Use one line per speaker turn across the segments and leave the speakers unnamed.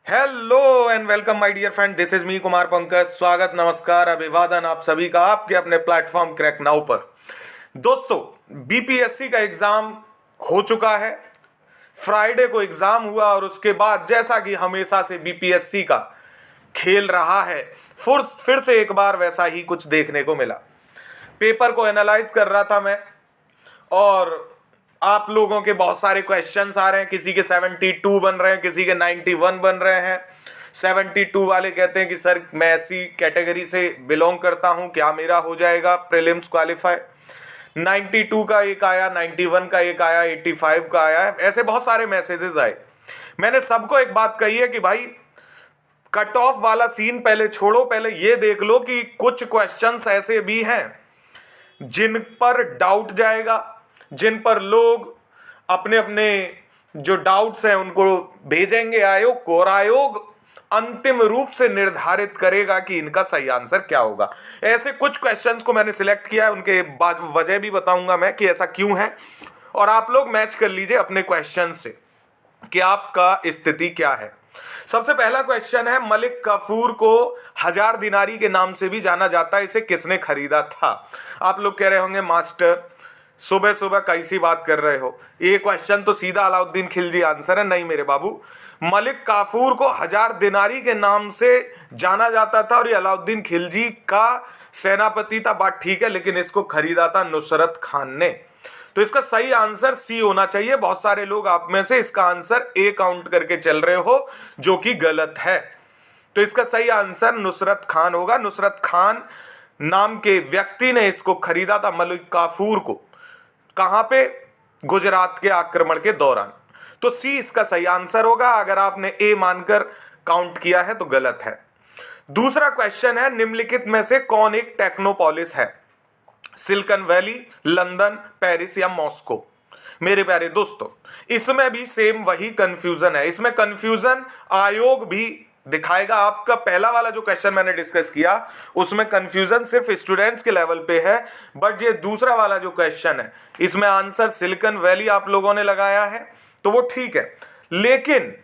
Hello and welcome my dear friend, this is me Kumar Pankaj. स्वागत, नमस्कार, अभिवादन आप सभी का आपके अपने प्लेटफॉर्म क्रैक नाउ पर। दोस्तों, बीपीएससी का एग्जाम हो चुका है। फ्राइडे को एग्जाम हुआ और उसके बाद जैसा कि हमेशा से बीपीएससी का खेल रहा है, फिर से एक बार वैसा ही कुछ देखने को मिला। पेपर को एनालाइज कर रहा था मैं, और आप लोगों के बहुत सारे क्वेश्चंस आ रहे हैं। किसी के 72 बन रहे हैं, किसी के 91 बन रहे हैं। 72 वाले कहते हैं कि सर मैं ऐसी कैटेगरी से बिलोंग करता हूं, क्या मेरा हो जाएगा प्रीलिम्स क्वालिफाई। 92 का एक आया, 91 का एक आया, 85 का आया। ऐसे बहुत सारे मैसेजेस आए। मैंने सबको एक बात कही है कि भाई कट ऑफ वाला सीन पहले छोड़ो, पहले ये देख लो कि कुछ क्वेश्चंस ऐसे भी हैं जिन पर डाउट जाएगा, जिन पर लोग अपने अपने जो डाउट्स हैं उनको भेजेंगे आयोग को, और आयोग अंतिम रूप से निर्धारित करेगा कि इनका सही आंसर क्या होगा। ऐसे कुछ क्वेश्चंस को मैंने सिलेक्ट किया है, उनके बाद वजह भी बताऊंगा मैं कि ऐसा क्यों है, और आप लोग मैच कर लीजिए अपने क्वेश्चन से कि आपका स्थिति क्या है। सबसे पहला क्वेश्चन है, मलिक काफूर को 1000 दिनारी के नाम से भी जाना जाता है, इसे किसने खरीदा था? आप लोग कह रहे होंगे मास्टर सुबह सुबह कैसी बात कर रहे हो, ये क्वेश्चन तो सीधा अलाउद्दीन खिलजी आंसर है। नहीं मेरे बाबू, मलिक काफूर को 1000 दिनारी के नाम से जाना जाता था और ये अलाउद्दीन खिलजी का सेनापति था, बात ठीक है, लेकिन इसको खरीदा था नुसरत खान ने। तो इसका सही आंसर सी होना चाहिए। बहुत सारे लोग आप में से इसका आंसर ए काउंट करके चल रहे हो, जो कि गलत है। तो इसका सही आंसर नुसरत खान होगा। नुसरत खान नाम के व्यक्ति ने इसको खरीदा था, मलिक काफूर को। कहां पे? गुजरात के आक्रमण के दौरान। तो सी इसका सही आंसर होगा। अगर आपने ए मानकर काउंट किया है तो गलत है। दूसरा क्वेश्चन है, निम्नलिखित में से कौन एक टेक्नोपोलिस है? सिलिकॉन वैली, लंदन, पेरिस या मॉस्को? मेरे प्यारे दोस्तों, इसमें भी सेम वही कंफ्यूजन है। इसमें कंफ्यूजन आयोग भी दिखाएगा। आपका पहला वाला जो क्वेश्चन मैंने डिस्कस किया उसमें कंफ्यूजन सिर्फ स्टूडेंट्स के लेवल पे है, बट ये दूसरा वाला जो क्वेश्चन है इसमें आंसर सिलिकॉन वैली आप लोगों ने लगाया है, तो वो ठीक है। लेकिन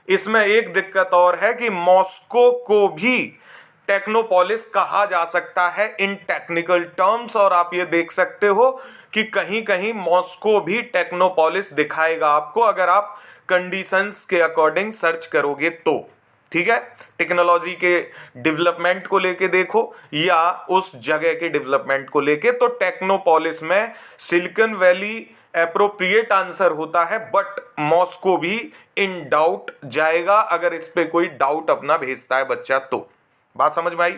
इसमें एक दिक्कत और है कि मॉस्को को भी टेक्नोपोलिस कहा जा सकता है इन टेक्निकल टर्म्स, और आप ये देख सकते हो कि कहीं कहीं मॉस्को भी टेक्नोपोलिस दिखाएगा आपको, अगर आप कंडीशंस के अकॉर्डिंग सर्च करोगे तो। ठीक है, टेक्नोलॉजी के डेवलपमेंट को लेके देखो या उस जगह के डेवलपमेंट को लेके, तो टेक्नोपोलिस में सिलिकॉन वैली एप्रोप्रिएट आंसर होता है, बट मॉस्को भी इन डाउट जाएगा अगर इस पे कोई डाउट अपना भेजता है बच्चा तो। बात समझ में आई?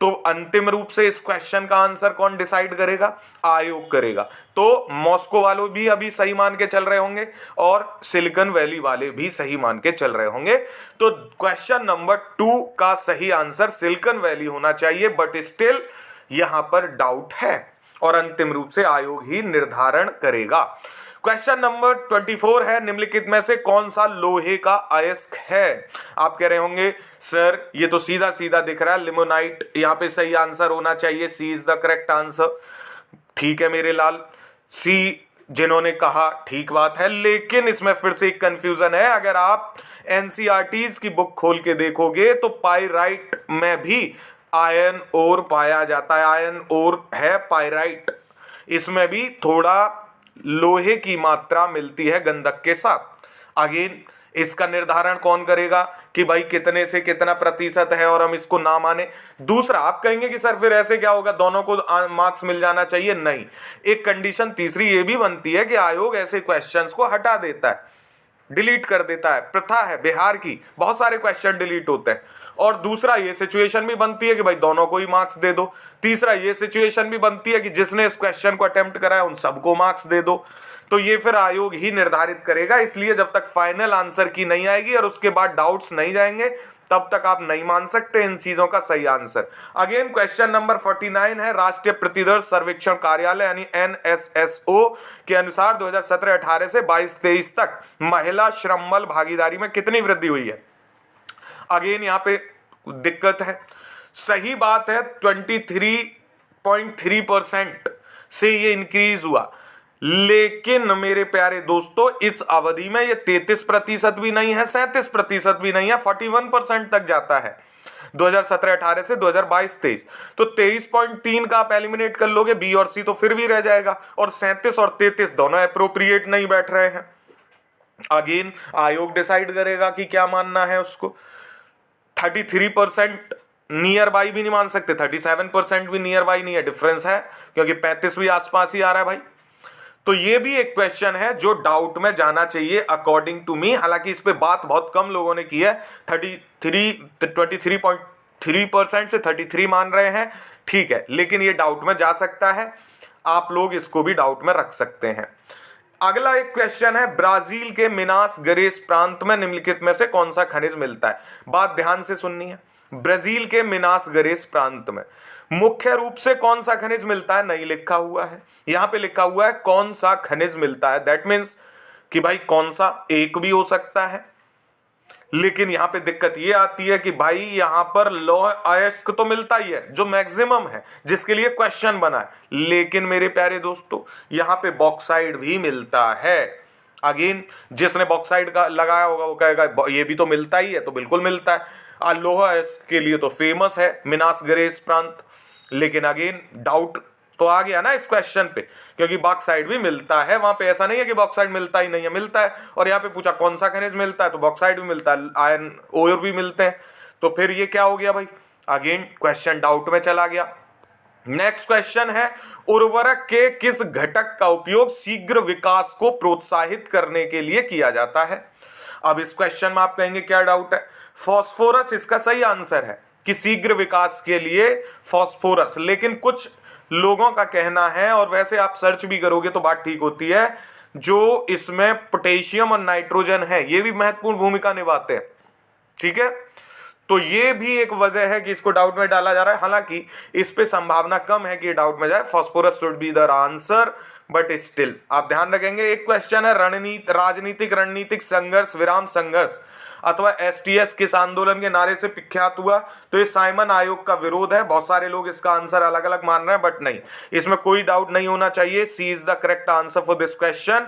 तो अंतिम रूप से इस क्वेश्चन का आंसर कौन डिसाइड करेगा? आयोग करेगा। तो मॉस्को वालों भी अभी सही मान के चल रहे होंगे और सिलिकॉन वैली वाले भी सही मान के चल रहे होंगे। तो क्वेश्चन नंबर 2 का सही आंसर सिलिकॉन वैली होना चाहिए, बट स्टिल यहां पर डाउट है और अंतिम रूप से आयोग ही निर्धारण करेगा। क्वेश्चन नंबर 24 है, निम्नलिखित में से कौन सा लोहे का अयस्क है? आप कह रहे होंगे सर ये तो सीधा सीधा दिख रहा है, लिमोनाइट। यहां पे सही आंसर होना चाहिए, C is the correct answer. ठीक है मेरे लाल, सी जिन्होंने कहा ठीक बात है, लेकिन इसमें फिर से एक कंफ्यूजन है। अगर आप एनसीईआरटीज की बुक खोल के देखोगे तो पाइराइट में भी आयरन ओर पाया जाता है, आयरन ओर है पाइराइट, इसमें भी थोड़ा लोहे की मात्रा मिलती है गंधक के साथ। अगेन इसका निर्धारण कौन करेगा कि भाई कितने से कितना प्रतिशत है और हम इसको ना माने? दूसरा, आप कहेंगे कि सर फिर ऐसे क्या होगा, दोनों को मार्क्स मिल जाना चाहिए? नहीं, एक कंडीशन तीसरी ये भी बनती है कि आयोग ऐसे क्वेश्चंस को हटा देता है, डिलीट कर देता है। प्रथा है बिहार की, बहुत सारे क्वेश्चन डिलीट होते हैं। और दूसरा ये सिचुएशन भी बनती है कि भाई दोनों को ही मार्क्स दे दो। तीसरा ये सिचुएशन भी बनती है कि जिसने इस क्वेश्चन को अटेम्प्ट करा है उन सबको मार्क्स दे दो। तो ये फिर आयोग ही निर्धारित करेगा, इसलिए जब तक फाइनल आंसर की नहीं आएगी और उसके बाद डाउट्स नहीं जाएंगे तब तक आप नहीं मान सकते इन चीजों का सही आंसर। अगेन क्वेश्चन नंबर 49 है, राष्ट्रीय प्रतिदर्श सर्वेक्षण कार्यालय यानी एनएसएसओ के अनुसार 2017-18 से 22-23 तक महिला श्रम बल भागीदारी में कितनी वृद्धि हुई है? अगेन यहाँ पे दिक्कत है। सही बात है, 23.3% से ये इंक्रीज हुआ। लेकिन मेरे प्यारे दोस्तों इस अवधि में ये 33% भी नहीं है, 37% भी नहीं है, 41% तक जाता है 2017-18 से 2022-23। तो 23.3 का आप एलिमिनेट कर लोगे, बी और सी तो फिर भी रह जाएगा, और 37 और 33 दोनों अप्रोप्रिएट नहीं बैठ रहे हैं। अगेन आयोग डिसाइड करेगा कि क्या मानना है उसको। 33% नियर बाई भी नहीं मान सकते, 37% भी नियर बाई नहीं है, डिफरेंस है, क्योंकि 35 भी आसपास ही आ रहा है भाई। तो ये भी एक क्वेश्चन है जो डाउट में जाना चाहिए अकॉर्डिंग टू मी। हालांकि इस पे बात बहुत कम लोगों ने की है, 23.3% से 33 मान रहे हैं, ठीक है, लेकिन ये डाउट में जा सकता है, आप लोग इसको भी डाउट में रख सकते हैं। अगला एक क्वेश्चन है, ब्राजील के मिनास गेरेस प्रांत में निम्नलिखित में से कौन सा खनिज मिलता है। बात ध्यान से सुननी है। ब्राजील के मिनास गेरेस प्रांत में मुख्य रूप से कौन सा खनिज मिलता है, नहीं लिखा हुआ है, यहां पे लिखा हुआ है कौन सा खनिज मिलता है। दैट मीन्स कि भाई कौन सा, एक भी हो सकता है, लेकिन यहां पे दिक्कत ये आती है कि भाई यहां पर लौह अयस्क तो मिलता ही है जो मैक्सिमम है, जिसके लिए क्वेश्चन बना है, लेकिन मेरे प्यारे दोस्तों यहां पे बॉक्साइड भी मिलता है। अगेन जिसने बॉक्साइड का लगाया होगा वो कहेगा ये भी तो मिलता ही है, तो बिल्कुल मिलता है। लोह अयस्क के लिए तो फेमस है मिनास गेरेस प्रांत, लेकिन अगेन डाउट तो आ गया ना इस क्वेश्चन पे, क्योंकि बॉक्साइड भी मिलता है वहां पे, ऐसा नहीं है कि बॉक्साइड मिलता ही नहीं है, मिलता है। और यहाँ पे पूछा कौन सा खनिज मिलता है, तो बॉक्साइड भी मिलता है, आयरन ओर भी मिलते हैं, तो फिर ये क्या हो गया भाई, अगेन क्वेश्चन डाउट में चला गया। नेक्स्ट क्वेश्चन है, उर्वरक के किस घटक का उपयोग शीघ्र विकास को प्रोत्साहित करने के लिए किया जाता है। अब इस क्वेश्चन में आप कहेंगे क्या डाउट है, फॉस्फोरस इसका सही आंसर है कि शीघ्र विकास के लिए फॉस्फोरस, लेकिन कुछ लोगों का कहना है, और वैसे आप सर्च भी करोगे तो बात ठीक होती है, जो इसमें पोटेशियम और नाइट्रोजन है ये भी महत्वपूर्ण भूमिका निभाते हैं, ठीक है। तो ये भी एक वजह है कि इसको डाउट में डाला जा रहा है, हालांकि इस पे संभावना कम है कि डाउट में जाए। Phosphorus should be the answer, but still आप ध्यान रखेंगे। एक क्वेश्चन है, राजनीतिक रणनीतिक संघर्ष विराम संघर्ष अथवा एसटीएस किस आंदोलन के नारे से विख्यात हुआ, तो ये साइमन आयोग का विरोध है। बहुत सारे लोग इसका आंसर अलग अलग मान रहे हैं, बट नहीं, इसमें कोई डाउट नहीं होना चाहिए, C is the correct answer for this question.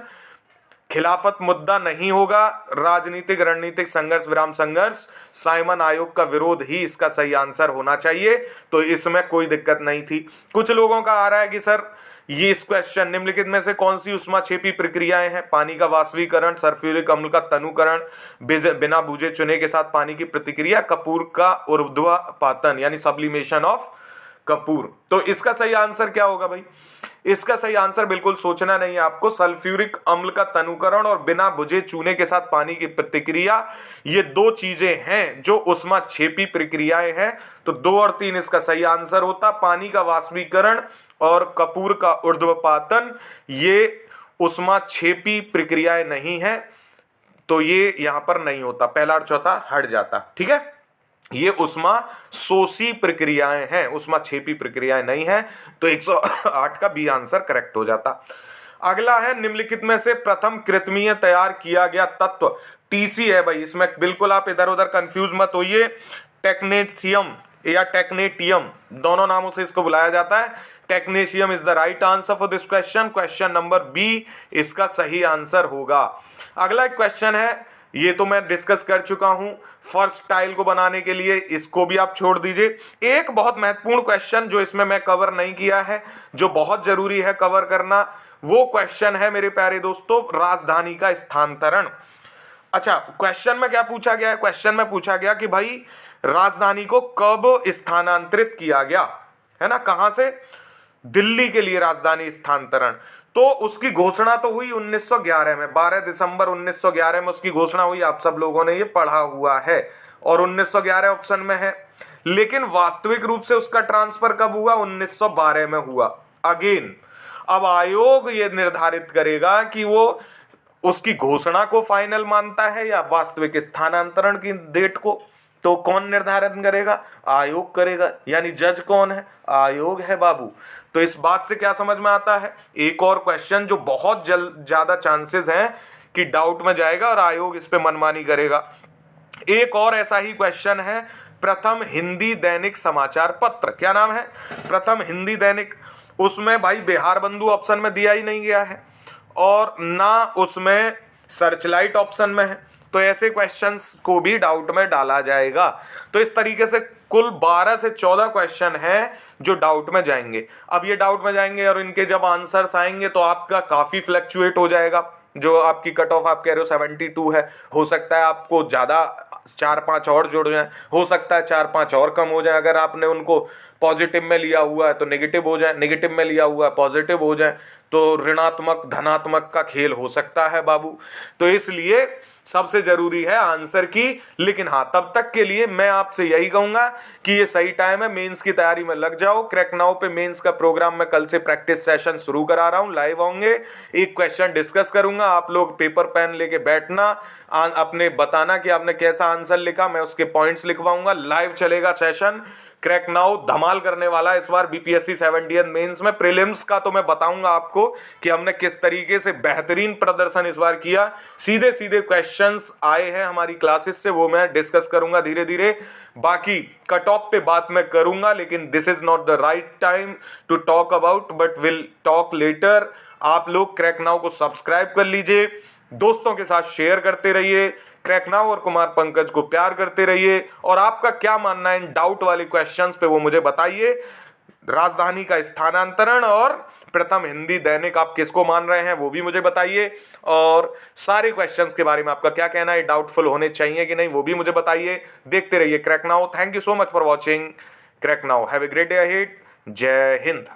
खिलाफत मुद्दा नहीं होगा, राजनीतिक रणनीतिक संघर्ष विराम संघर्ष, साइमन आयोग का विरोध ही इसका सही आंसर होना चाहिए, तो इसमें कोई दिक्कत नहीं थी। कुछ लोगों का आ रहा है कि सर ये इस क्वेश्चन निम्नलिखित में से कौन सी उष्माक्षेपी प्रक्रियाएं हैं, पानी का वाष्पीकरण, सल्फ्यूरिक अम्ल का तनुकरण, बिना बुझे चूने के साथ पानी की प्रतिक्रिया, कपूर का ऊर्ध्वपातन यानी सब्लिमेशन ऑफ कपूर। तो इसका सही आंसर क्या होगा भाई, इसका सही आंसर बिल्कुल सोचना नहीं है आपको, सल्फ्यूरिक अम्ल का तनुकरण और बिना बुझे चूने के साथ पानी की प्रतिक्रिया, ये दो चीजें हैं जो उष्माक्षेपी प्रक्रियाएं हैं। तो 2 और 3 इसका सही आंसर होता। पानी का वाष्पीकरण और कपूर का ऊर्ध्वपातन ये उष्माक्षेपी प्रक्रियाएं नहीं है, तो ये यहां पर नहीं होता, पहला और चौथा हट जाता, ठीक है। ये उष्मा शोषी प्रक्रियाएं हैं, उष्माक्षेपी प्रक्रियाएं नहीं है, तो 108 का बी आंसर करेक्ट हो जाता। अगला है, निम्नलिखित में से प्रथम कृत्रिमीय तैयार किया गया तत्व टीसी है भाई। इसमें बिल्कुल आप इधर उधर कंफ्यूज मत होइए, टेक्नेशियम या टेक्नेटियम दोनों नामों से इसको बुलाया जाता है। Technetium is the right answer for this question, question number B इसका सही आंसर होगा। अगला एक क्वेश्चन है, ये तो मैं डिस्कस कर चुका हूं, फर्स्ट टाइल को बनाने के लिए, इसको भी आप छोड़ दीजिए। एक बहुत महत्वपूर्ण क्वेश्चन जो इसमें मैं कवर नहीं किया है, जो बहुत जरूरी है कवर करना, वो क्वेश्चन है मेरे प्यारे दोस्तों, राजधानी का स्थानांतरण। अच्छा, क्वेश्चन में क्या पूछा गया है, क्वेश्चन में पूछा गया कि भाई राजधानी को कब स्थानांतरित किया गया, है ना, कहां से, दिल्ली के लिए राजधानी स्थानांतरण। तो उसकी घोषणा तो हुई 1911 में, 12 दिसंबर 1911 में उसकी घोषणा हुई, आप सब लोगों ने ये पढ़ा हुआ है, और 1911 ऑप्शन में है। लेकिन वास्तविक रूप से उसका ट्रांसफर कब हुआ, 1912 में हुआ। अगेन अब आयोग ये निर्धारित करेगा कि वो उसकी घोषणा को फाइनल मानता है या वास्तविक स्थानांतरण की डेट को, तो कौन निर्धारित करेगा, आयोग करेगा। यानी जज कौन है, आयोग है बाबू। तो इस बात से क्या समझ में आता है, एक और क्वेश्चन जो बहुत ज्यादा चांसेस हैं कि डाउट में जाएगा और आयोग इस पे मनमानी करेगा। एक और ऐसा ही क्वेश्चन है, प्रथम हिंदी दैनिक समाचार पत्र, क्या नाम है, प्रथम हिंदी दैनिक, उसमें भाई बिहार बंधु ऑप्शन में दिया ही नहीं गया है। और ना उसमें सर्च लाइट ऑप्शन में है, तो ऐसे क्वेश्चंस को भी डाउट में डाला जाएगा। तो इस तरीके से कुल 12 से 14 क्वेश्चन हैं जो डाउट में जाएंगे। अब ये डाउट में जाएंगे और इनके जब आंसर्स आएंगे तो आपका काफ़ी फ्लक्चुएट हो जाएगा। जो आपकी कट ऑफ आप कह रहे हो 72 है, हो सकता है आपको ज़्यादा 4-5 और जुड़ जाए, हो सकता है 4-5 और कम हो जाए। अगर आपने उनको पॉजिटिव में लिया हुआ है तो नेगेटिव हो जाए, नेगेटिव में लिया हुआ है पॉजिटिव हो जाए, तो ऋणात्मक धनात्मक का खेल हो सकता है बाबू। तो इसलिए सबसे जरूरी है आंसर की। लेकिन हाँ, तब तक के लिए मैं आपसे यही कहूंगा कि ये सही टाइम है, मेंस की तैयारी में लग जाओ। क्रैक नाउ पे मेंस का प्रोग्राम मैं कल से प्रैक्टिस सेशन शुरू करा रहा हूँ, लाइव होंगे, एक क्वेश्चन डिस्कस करूंगा, आप लोग पेपर पेन लेके बैठना, अपने बताना कि आपने कैसा आंसर लिखा, मैं उसके पॉइंट्स लिखवाऊंगा। लाइव चलेगा सेशन। क्रैक नाउ धमाल करने वाला है इस बार बीपीएससी 70th मेंस में। प्रीलिम्स का तो मैं बताऊंगा आपको कि हमने किस तरीके से बेहतरीन प्रदर्शन इस बार किया। सीधे सीधे क्वेश्चंस आए हैं हमारी क्लासेस से, वो मैं डिस्कस करूंगा धीरे धीरे। बाकी कट ऑफ पे बात मैं करूंगा, लेकिन this is not the right time to talk about, but will talk later. आप लोग क्रैक नाउ को सब्सक्राइब कर लीजिए, दोस्तों के साथ शेयर करते रहिए, क्रैक नाउ और कुमार पंकज को प्यार करते रहिए। और आपका क्या मानना है इन डाउट वाले क्वेश्चंस पे, वो मुझे बताइए। राजधानी का स्थानांतरण और प्रथम हिंदी दैनिक आप किसको मान रहे हैं, वो भी मुझे बताइए। और सारे क्वेश्चंस के बारे में आपका क्या कहना है, डाउटफुल होने चाहिए कि नहीं, वो भी मुझे बताइए। देखते रहिए crack now. Thank you so much for watching crack now. Have a great day ahead. जय हिंद।